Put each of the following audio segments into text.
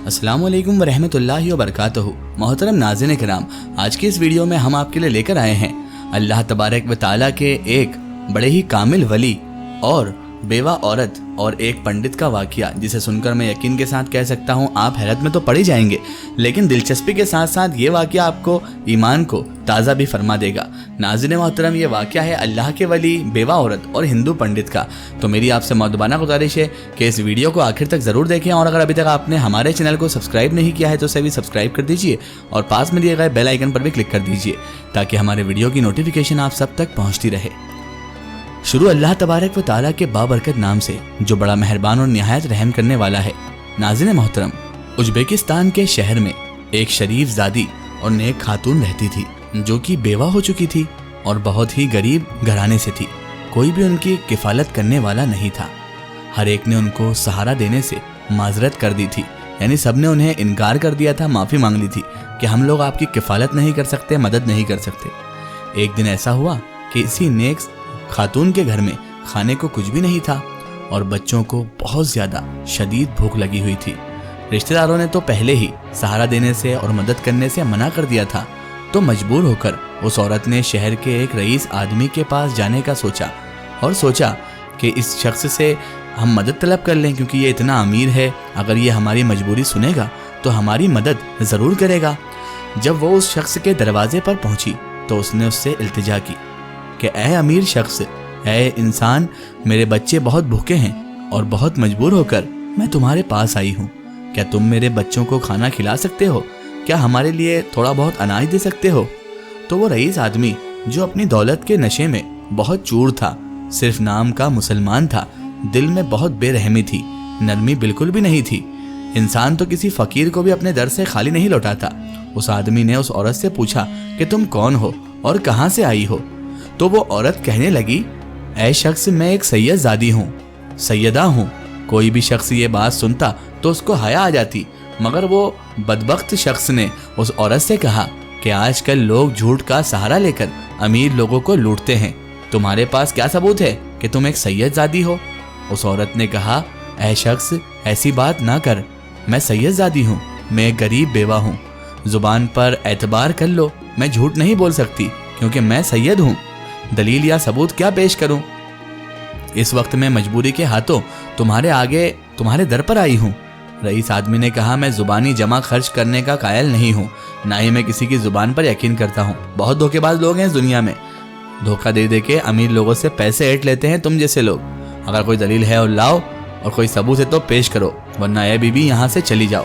السلام علیکم ورحمۃ اللہ وبرکاتہ۔ محترم ناظرین کرام، آج کی اس ویڈیو میں ہم آپ کے لیے لے کر آئے ہیں اللہ تبارک و تعالیٰ کے ایک بڑے ہی کامل ولی اور بیوہ عورت اور ایک پنڈت کا واقعہ، جسے سن کر میں یقین کے ساتھ کہہ سکتا ہوں آپ حیرت میں تو پڑ ہی جائیں گے، لیکن دلچسپی کے ساتھ ساتھ یہ واقعہ آپ کو ایمان کو تازہ بھی فرما دے گا۔ ناظرین محترم، یہ واقعہ ہے اللہ کے ولی، بیوہ عورت اور ہندو پنڈت کا۔ تو میری آپ سے مؤدبانہ گزارش ہے کہ اس ویڈیو کو آخر تک ضرور دیکھیں، اور اگر ابھی تک آپ نے ہمارے چینل کو سبسکرائب نہیں کیا ہے تو اسے بھی سبسکرائب کر دیجئے اور پاس میں دیے گئے بیل آئیکن پر بھی کلک کر دیجئے تاکہ ہمارے ویڈیو کی نوٹیفیکیشن آپ سب تک پہنچتی رہے۔ شروع اللہ تبارک و تعالیٰ کے بابرکت نام سے جو بڑا مہربان اور نہایت رحم کرنے والا ہے۔ ناظرین محترم، ازبیکستان کے شہر میں ایک شریف زادی اور نیک خاتون رہتی تھی جو کہ بیوہ ہو چکی تھی اور بہت ہی غریب گھرانے سے تھی۔ کوئی بھی ان کی کفالت کرنے والا نہیں تھا۔ ہر ایک نے ان کو سہارا دینے سے معذرت کر دی تھی، یعنی سب نے انہیں انکار کر دیا تھا، معافی مانگ لی تھی کہ ہم لوگ آپ کی کفالت نہیں کر سکتے، مدد نہیں کر سکتے۔ ایک دن ایسا ہوا کہ اسی نیک خاتون کے گھر میں کھانے کو کچھ بھی نہیں تھا اور بچوں کو بہت زیادہ شدید بھوک لگی ہوئی تھی۔ رشتہ داروں نے تو پہلے ہی سہارا دینے سے اور مدد کرنے سے منع کر دیا تھا، تو مجبور ہو کر اس عورت نے شہر کے ایک رئیس آدمی کے پاس جانے کا سوچا کہ اس شخص سے ہم مدد طلب کر لیں، کیونکہ یہ اتنا امیر ہے، اگر یہ ہماری مجبوری سنے گا تو ہماری مدد ضرور کرے گا۔ جب وہ اس شخص کے دروازے پر پہنچی تو اس نے اس سے التجا کی کہ اے امیر شخص، اے انسان، میرے بچے بہت بھوکے ہیں اور بہت مجبور ہو کر میں تمہارے پاس آئی ہوں۔ کیا تم میرے بچوں کو کھانا کھلا سکتے ہو؟ کیا ہمارے لیے تھوڑا بہت اناج دے سکتے ہو؟ تو وہ رئیس آدمی، جو اپنی دولت کے نشے میں بہت چور تھا، صرف نام کا مسلمان تھا، دل میں بہت بے رحمی تھی، نرمی بالکل بھی نہیں تھی۔ انسان تو کسی فقیر کو بھی اپنے در سے خالی نہیں لوٹاتا۔ اس آدمی نے اس عورت سے پوچھا کہ تم کون ہو اور کہاں سے آئی ہو؟ تو وہ عورت کہنے لگی، اے شخص، میں ایک سید زادی ہوں، سیدہ ہوں۔ کوئی بھی شخص یہ بات سنتا تو اس کو حیا آ جاتی، مگر وہ بدبخت شخص نے اس عورت سے کہا کہ آج کل لوگ جھوٹ کا سہارا لے کر امیر لوگوں کو لوٹتے ہیں، تمہارے پاس کیا ثبوت ہے کہ تم ایک سید زادی ہو؟ اس عورت نے کہا، اے شخص، ایسی بات نہ کر، میں سید زادی ہوں، میں ایک غریب بیوہ ہوں، زبان پر اعتبار کر لو، میں جھوٹ نہیں بول سکتی کیونکہ میں سید ہوں، دلیل یا ثبوت کیا پیش کروں؟ اس وقت میں مجبوری کے ہاتھوں تمہارے آگے تمہارے در پر آئی ہوں۔ رئیس آدمی نے کہا، میں زبانی جمع خرچ کرنے کا قائل نہیں ہوں، نہ ہی میں کسی کی زبان پر یقین کرتا ہوں۔ بہت دھوکے باز لوگ ہیں اس دنیا میں، دھوکہ دے دے کے امیر لوگوں سے پیسے ایٹ لیتے ہیں تم جیسے لوگ۔ اگر کوئی دلیل ہے اور لاؤ، اور کوئی ثبوت ہے تو پیش کرو، ورنہ اے بی بی یہاں سے چلی جاؤ۔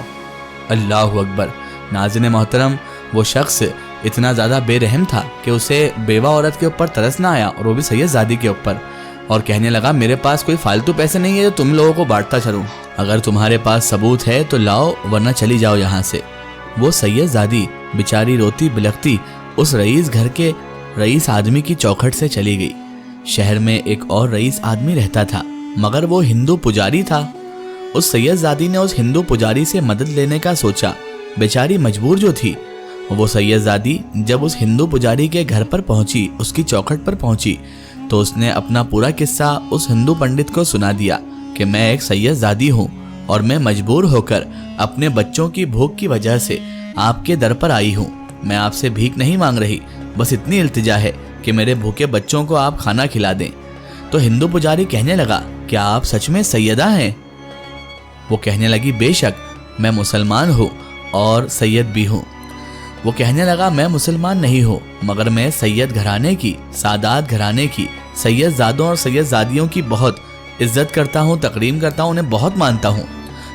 اللہ اکبر۔ ناظرین محترم، وہ شخص اتنا زیادہ بے رحم تھا کہ اسے بیوہ عورت کے اوپر ترس نہ آیا، اور وہ بھی سید زادی کے اوپر، اور کہنے لگا، میرے پاس کوئی فالتو پیسے نہیں ہے جو تم لوگوں کو بانٹتا چلوں، اگر تمہارے پاس ثبوت ہے تو لاؤ، ورنہ چلی جاؤ یہاں سے۔ وہ سید زادی بیچاری روتی بلکتی اس رئیس گھر کے رئیس آدمی کی چوکھٹ سے چلی گئی۔ شہر میں ایک اور رئیس آدمی رہتا تھا، مگر وہ ہندو پجاری تھا۔ اس سید زادی نے اس ہندو پجاری سے مدد لینے کا سوچا، بیچاری مجبور جو تھی۔ وہ سید زادی جب اس ہندو پجاری کے گھر پر پہنچی، اس کی چوکھٹ پر پہنچی، تو اس نے اپنا پورا قصہ اس ہندو پنڈت کو سنا دیا کہ میں ایک سید زادی ہوں اور میں مجبور ہو کر اپنے بچوں کی بھوک کی وجہ سے آپ کے در پر آئی ہوں۔ میں آپ سے بھیک نہیں مانگ رہی، بس اتنی التجا ہے کہ میرے بھوکے بچوں کو آپ کھانا کھلا دیں۔ تو ہندو پجاری کہنے لگا، کیا آپ سچ میں سیدہ ہیں؟ وہ کہنے لگی، بے شک میں مسلمان ہوں اور سید بھی ہوں۔ وہ کہنے لگا، میں مسلمان نہیں ہوں، مگر میں سید گھرانے کی، سادات گھرانے کی، سید زادوں اور سید زادیوں کی بہت عزت کرتا ہوں، تکریم کرتا ہوں، انہیں بہت مانتا ہوں۔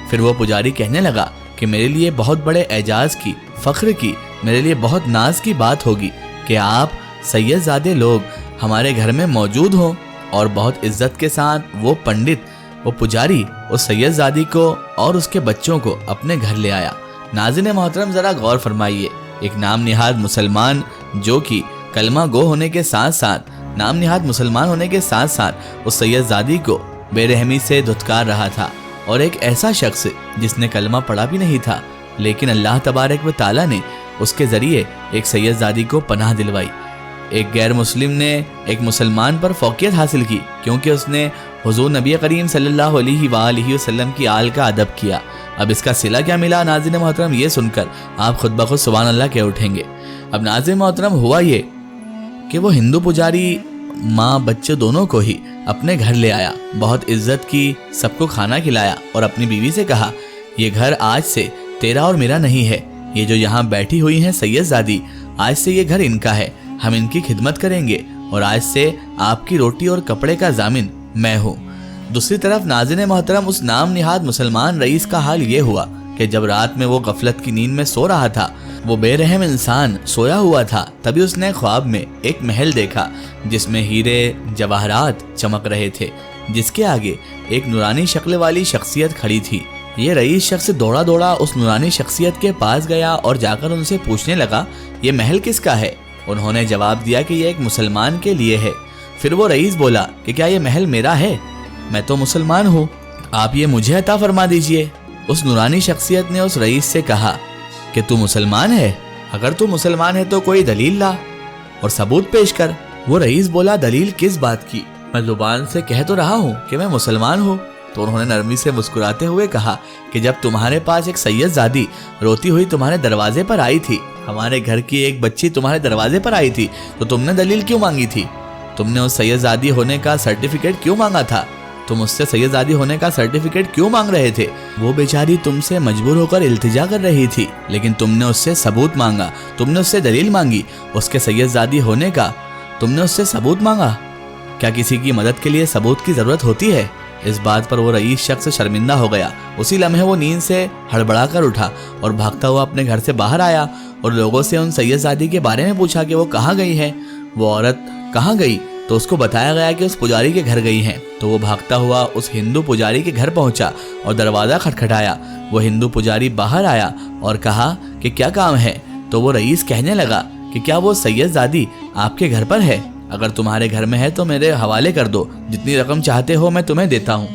پھر وہ پجاری کہنے لگا کہ میرے لیے بہت بڑے اعجاز کی، فخر کی، میرے لیے بہت ناز کی بات ہوگی کہ آپ سید زادے لوگ ہمارے گھر میں موجود ہوں، اور بہت عزت کے ساتھ وہ پنڈت، وہ پجاری اس سید زادی کو اور اس کے بچوں کو اپنے گھر لے آیا۔ ناظرین محترم، ذرا غور فرمائیے، ایک نام نہاد مسلمان جو کہ کلمہ گو ہونے کے ساتھ ساتھ، نام نہاد مسلمان ہونے کے ساتھ ساتھ اس سید زادی کو بے رحمی سے دھتکار رہا تھا، اور ایک ایسا شخص جس نے کلمہ پڑھا بھی نہیں تھا، لیکن اللہ تبارک و تعالیٰ نے اس کے ذریعے ایک سید زادی کو پناہ دلوائی۔ ایک غیر مسلم نے ایک مسلمان پر فوقیت حاصل کی کیونکہ اس نے حضور نبی کریم صلی اللہ علیہ وآلہ وسلم کی آل کا ادب کیا۔ اب اس کا صلہ کیا ملا ناظرین محترم، یہ سن کر آپ خود بخود سبحان اللہ کہہ اٹھیں گے۔ اب ناظرین محترم ہوا یہ کہ وہ ہندو پجاری ماں بچے دونوں کو ہی اپنے گھر لے آیا، بہت عزت کی، سب کو کھانا کھلایا اور اپنی بیوی سے کہا یہ گھر آج سے تیرا اور میرا نہیں ہے، یہ جو یہاں بیٹھی ہوئی ہیں سید زادی، آج سے یہ گھر ان کا ہے، ہم ان کی خدمت کریں گے اور آج سے آپ کی روٹی اور کپڑے کا ضامن میں ہوں۔ دوسری طرف ناظرین محترم اس نام نہاد مسلمان رئیس کا حال یہ ہوا کہ جب رات میں وہ غفلت کی نیند میں سو رہا تھا، وہ بے رحم انسان سویا ہوا تھا، تبھی اس نے خواب میں ایک محل دیکھا جس میں ہیرے جواہرات چمک رہے تھے، جس کے آگے ایک نورانی شکل والی شخصیت کھڑی تھی۔ یہ رئیس شخص دوڑا دوڑا اس نورانی شخصیت کے پاس گیا اور جا کر ان سے پوچھنے لگا یہ محل کس کا ہے؟ انہوں نے جواب دیا کہ یہ ایک مسلمان کے لیے ہے۔ پھر وہ رئیس بولا کہ کیا یہ محل میرا ہے؟ میں تو مسلمان ہوں، آپ یہ مجھے عطا فرما دیجئے۔ اس نورانی شخصیت نے اس رئیس سے کہا کہ تو مسلمان ہے؟ اگر تو مسلمان ہے تو کوئی دلیل لا اور ثبوت پیش کر۔ وہ رئیس بولا دلیل کس بات کی؟ میں زبان سے کہہ تو رہا ہوں کہ میں مسلمان ہوں۔ تو انہوں نے نرمی سے مسکراتے ہوئے کہا کہ جب تمہارے پاس ایک سید زادی روتی ہوئی تمہارے دروازے پر آئی تھی، ہمارے گھر کی ایک بچی تمہارے دروازے پر آئی تھی، تو تم نے دلیل کیوں مانگی تھی؟ تم نے اس سید زادی ہونے کا سرٹیفکیٹ کیوں مانگا تھا؟ تم اس سے سید زادی ہونے کا سرٹیفکیٹ کیوں مانگ رہے تھے؟ وہ بیچاری تم سے مجبور ہو کر التجا کر رہی تھی، لیکن تم نے اس سے ثبوت مانگا، تم نے اس سے دلیل مانگی اس کے سید زادی ہونے کا، تم نے اس سے ثبوت مانگا۔ کیا کسی کی مدد کے لیے ثبوت کی ضرورت ہوتی ہے؟ اس بات پر وہ رئیس شخص شرمندہ ہو گیا۔ اسی لمحے وہ نیند سے ہڑبڑا کر اٹھا اور بھاگتا ہوا اپنے گھر سے باہر آیا اور لوگوں سے ان سید زادی کے بارے میں پوچھا کہ وہ کہاں گئی ہے۔ وہ عورت کہاں گئی تو اس کو بتایا گیا کہ اس پجاری کے گھر گئی ہیں۔ تو وہ بھاگتا ہوا اس ہندو پجاری کے گھر پہنچا اور دروازہ کھٹکھٹایا۔ وہ ہندو پجاری باہر آیا اور کہا کہ کیا کام ہے؟ تو وہ رئیس کہنے لگا کہ کیا وہ سید زادی آپ کے گھر پر ہے؟ اگر تمہارے گھر میں ہے تو میرے حوالے کر دو، جتنی رقم چاہتے ہو میں تمہیں دیتا ہوں۔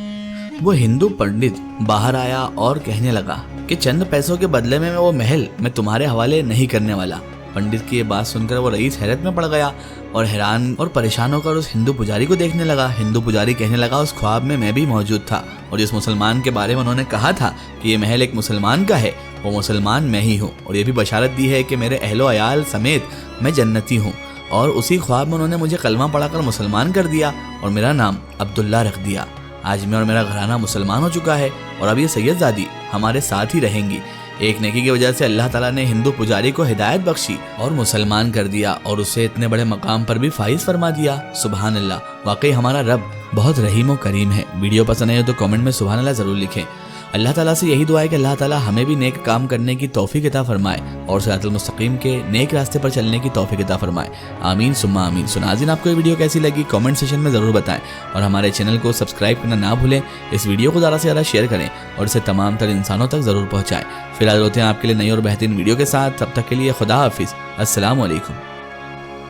وہ ہندو پنڈت باہر آیا اور کہنے لگا کہ چند پیسوں کے بدلے میں وہ محل میں تمہارے حوالے نہیں کرنے والا۔ پنڈت کی یہ بات سن کر وہ رئیس حیرت میں پڑ گیا اور حیران اور پریشان ہو کر اس ہندو پجاری کو دیکھنے لگا۔ ہندو پجاری کہنے لگا اس خواب میں بھی موجود تھا اور جس مسلمان کے بارے میں انہوں نے کہا تھا کہ یہ محل ایک مسلمان کا ہے، وہ مسلمان میں ہی ہوں، اور یہ بھی بشارت دی ہے کہ میرے اہل و عیال سمیت میں جنتی ہوں۔ اور اسی خواب میں انہوں نے مجھے کلمہ پڑھا کر مسلمان کر دیا اور میرا نام عبداللہ رکھ دیا۔ آج میں اور میرا گھرانہ مسلمان ہو چکا ہے اور اب یہ سید زادی ہمارے ساتھ ہی رہیں گی۔ ایک نیکی کی وجہ سے اللہ تعالیٰ نے ہندو پجاری کو ہدایت بخشی اور مسلمان کر دیا اور اسے اتنے بڑے مقام پر بھی فائز فرما دیا۔ سبحان اللہ، واقعی ہمارا رب بہت رحیم و کریم ہے۔ ویڈیو پسند آئے تو کامنٹ میں سبحان اللہ ضرور لکھیں۔ اللہ تعالیٰ سے یہی دعا ہے کہ اللہ تعالیٰ ہمیں بھی نیک کام کرنے کی توفیق عطا فرمائے اور صراط المستقیم کے نیک راستے پر چلنے کی توفیق عطا فرمائے، آمین ثم آمین۔ ناظرین، آپ کو یہ ویڈیو کیسی لگی کامنٹ سیکشن میں ضرور بتائیں اور ہمارے چینل کو سبسکرائب کرنا نہ بھولیں۔ اس ویڈیو کو زیادہ سے زیادہ شیئر کریں اور اسے تمام تر انسانوں تک ضرور پہنچائیں۔ فی الحال ہوتے ہیں آپ کے لیے نئی اور بہترین ویڈیو کے ساتھ، تب تک کے لیے خدا حافظ، السلام علیکم۔